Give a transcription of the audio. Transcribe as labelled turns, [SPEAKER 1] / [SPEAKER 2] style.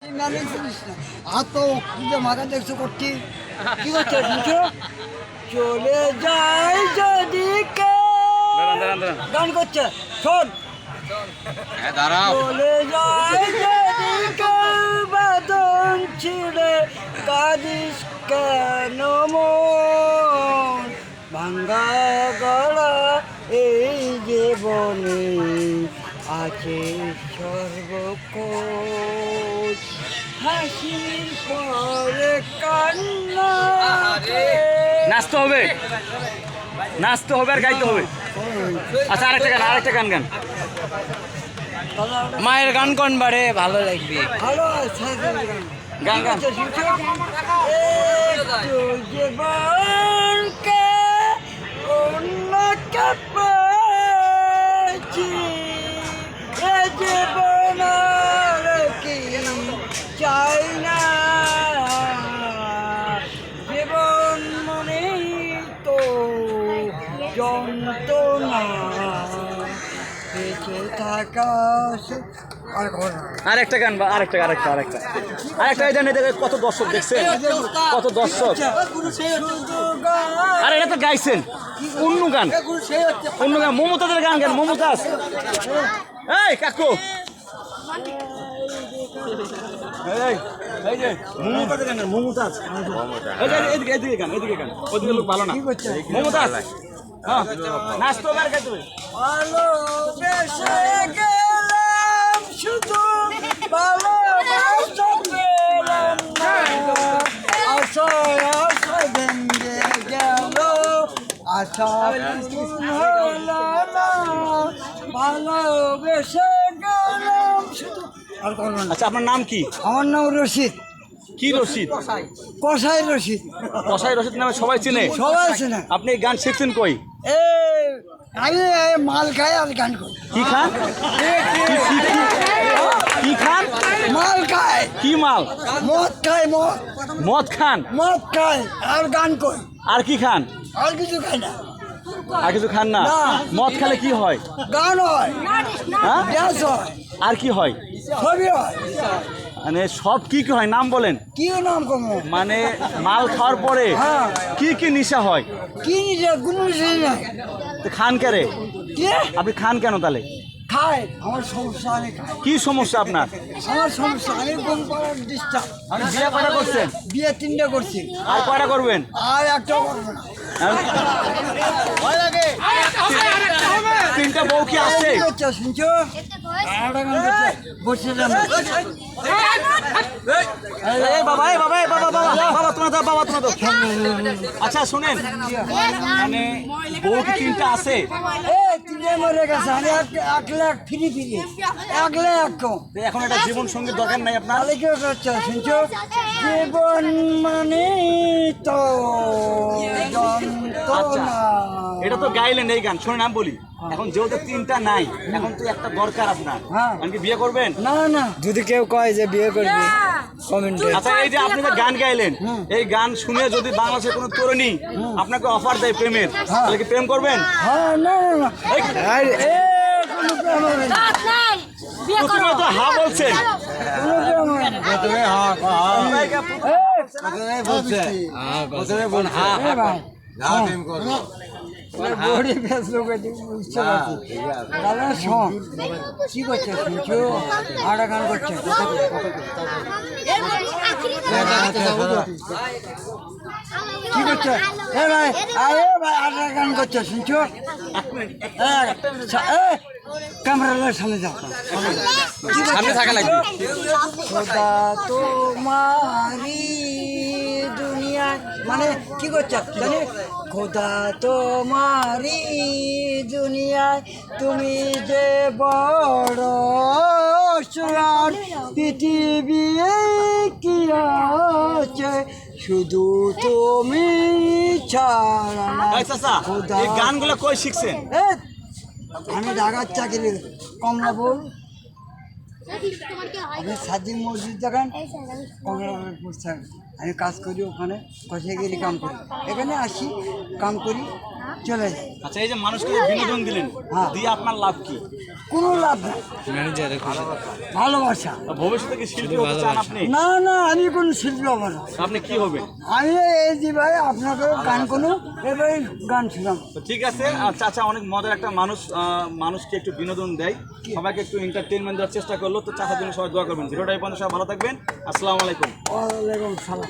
[SPEAKER 1] আর তো মাথা দেখছো করছি কি করছে চলে যাই যদি গান করছে শোন চলে যাই যদি বাদন ছিঁড়ে কাঁদিস কেন মন ভাঙ্গা গড়া এই জীবনে আছে সর্বক্ষণ হাসির পরে কান্না
[SPEAKER 2] নাচতে হবে আর গাইতে হবে। আচ্ছা আরেকটা গান
[SPEAKER 3] মায়ের গান কোন বারে ভালো লাগবে?
[SPEAKER 1] ভালো
[SPEAKER 2] গান
[SPEAKER 1] জীবনকে অন্যকে পেয়েছি এ জীবন আর কি চাই না জীবন মনেই তো যন্ত্রণা বেঁচে থাকা
[SPEAKER 2] আরেকটা গান আরেকটা এই জানি কত দর্শক দেখছেন, কত দর্শক। আরে এটা তো গাইছেন অন্য গান মমতাজের গান মমতাজ। এই কাকু মমতাজের গান মমতাজ এদিকে গান ওদিকে লোক ভালো না। মমতাজ হ্যাঁ নাচতে হবে আর গাইতে হবে।
[SPEAKER 1] ভালোবেসে গেলাম শুধু ভালোবাসা পেলাম না আশায় আশা ভেঙে গেল আশা পূরণ হলো না ভালোবেসে গেলাম শুধু আর কোনো না।
[SPEAKER 2] আচ্ছা আপনার নাম কি?
[SPEAKER 1] আমার নাম রশিদ।
[SPEAKER 2] কি রশিদ?
[SPEAKER 1] কসাই রশিদ।
[SPEAKER 2] কসাই রশিদ নামে সবাই চেনে?
[SPEAKER 1] সবাই আছে না।
[SPEAKER 2] আপনি এই গান শিখছেন কই?
[SPEAKER 1] আমি মাল খাই আর গান করি।
[SPEAKER 2] কি খান? কি খান?
[SPEAKER 1] মাল খাই।
[SPEAKER 2] কি মাল?
[SPEAKER 1] মদ খাই
[SPEAKER 2] মদ খান?
[SPEAKER 1] মদ খাই আর গান করি।
[SPEAKER 2] আর কি খান?
[SPEAKER 1] আর কিছু খাই না।
[SPEAKER 2] আর কিছু খান না?
[SPEAKER 1] না।
[SPEAKER 2] মদ খেলে কি হয়?
[SPEAKER 1] গান হয়,
[SPEAKER 2] হ্যাঁ
[SPEAKER 1] ডান্স হয়,
[SPEAKER 2] আর কি হয়?
[SPEAKER 1] ছবি হয়।
[SPEAKER 2] মানে সব কি কি হয় নাম বলেন?
[SPEAKER 1] কি নাম কমো?
[SPEAKER 2] মানে মাল খাওয়ার পরে
[SPEAKER 1] হ্যাঁ।
[SPEAKER 2] কি কি নেশা হয়?
[SPEAKER 1] কি নিছে কোনো সেই নাই।
[SPEAKER 2] তো খান কেরে?
[SPEAKER 1] কি
[SPEAKER 2] আপনি খান কেন তাহলে?
[SPEAKER 1] খাই আমার সমস্যা আমি খাই।
[SPEAKER 2] কি সমস্যা আপনার?
[SPEAKER 1] আমার সমস্যা আমি ঘুম পাড়ার ডিস্টার্ব।
[SPEAKER 2] আপনি বিয়ে কয়টা করছেন?
[SPEAKER 1] বিয়ে 3টা করছি
[SPEAKER 2] আর কয়টা করবেন?
[SPEAKER 1] আর একটা করবো না।
[SPEAKER 2] তিনটা বউ কি আছে?
[SPEAKER 1] কি করছো শুনছো? আরেকটা গান করছে বসছিলাম।
[SPEAKER 2] বাবা তোমার দাও আচ্ছা শুনেন মানে বউ কি তিনটা আছে?
[SPEAKER 1] এই 3টে মরে গেছে আমি 1 লাখ ফ্রি 1 লাখ কম।
[SPEAKER 2] এখন একটা জীবন সঙ্গীত দরকার নাই আপনার?
[SPEAKER 1] তাহলে কি করছো শুনছো? জীবন মানে তো
[SPEAKER 2] আচ্ছা এটা তো গাইলেন এই গান শুনে নাম বলি। এখন যেহেতু তিনটা নাই এখন তো একটা দরকার আপনার।
[SPEAKER 1] হ্যাঁ।
[SPEAKER 2] আপনি কি বিয়ে করবেন?
[SPEAKER 1] না না
[SPEAKER 3] যদি কেউ কয় যে বিয়ে করবি কমেন্টে।
[SPEAKER 2] আচ্ছা এই যে আপনি যে গান গাইলেন এই গান শুনে যদি বাংলাদেশের কোনো তরুণী আপনাকে অফার দেয় প্রেমের তাহলে কি প্রেম করবেন?
[SPEAKER 1] হ্যাঁ না না না কোনো প্রেম হবে না।
[SPEAKER 2] প্রথমে তো হা বলছেন।
[SPEAKER 1] কোনো প্রেম হবে না। এ ভাই বড়ি ফেসবুক বুঝতে পারছি দাদা শোন কি করছে শুনছো? আড়া গান করছে কি করছে? এ ভাই আড়া গান করছে শুনছো? ক্যামেরার সামনে যাও
[SPEAKER 2] সামনে থাকা লাগবে।
[SPEAKER 1] খোদা তোমারি দুনিয়ায় মানে কি করছে জানি? খোদা তোমারি দুনিয়ায় তুমি যে বড় সুরান পৃথিবী কি আছে শুধু তুমি ছাড়া না। খোদা
[SPEAKER 2] এই গানগুলো কই শিখছেন?
[SPEAKER 1] আমি ঢাকার চাকরি কমলাপুর আপনি সাজিদ মসজিদ দেখেন কমলাপুর আমি কাজ করি ওখানে কষাগিরি কাম করি, এখানে আসি কাম করি চলে যাই।
[SPEAKER 2] আচ্ছা, এই যে মানুষকে বিনোদন দিলেন,
[SPEAKER 1] হ্যাঁ।
[SPEAKER 2] দিয়ে আপনার লাভ কি?
[SPEAKER 1] কোনো লাভ নেই,
[SPEAKER 3] ম্যানেজার
[SPEAKER 1] ভালোবাসা।
[SPEAKER 2] ভবিষ্যতে কি শিল্পী হতে চান আপনি?
[SPEAKER 1] না না, আমি কোনো শিল্পী হবো না।
[SPEAKER 2] আপনি কি হবেন?
[SPEAKER 1] আমি এই যে ভাই আপনাকে গান কোনো এবারে গান শুনাম।
[SPEAKER 2] তো ঠিক আছে, আর চাচা অনেক মজার একটা মানুষ, মানুষকে একটু বিনোদন দেয়, সবাইকে একটু এন্টারটেইনমেন্ট দেওয়ার চেষ্টা করলো। তো চাচার জন্য সবাই দোয়া করবেন। ভিডিওটা এই পর্যন্ত সবাই ভালো থাকবেন। আসসালামু আলাইকুম।
[SPEAKER 1] ওয়ালাইকুম সালাম।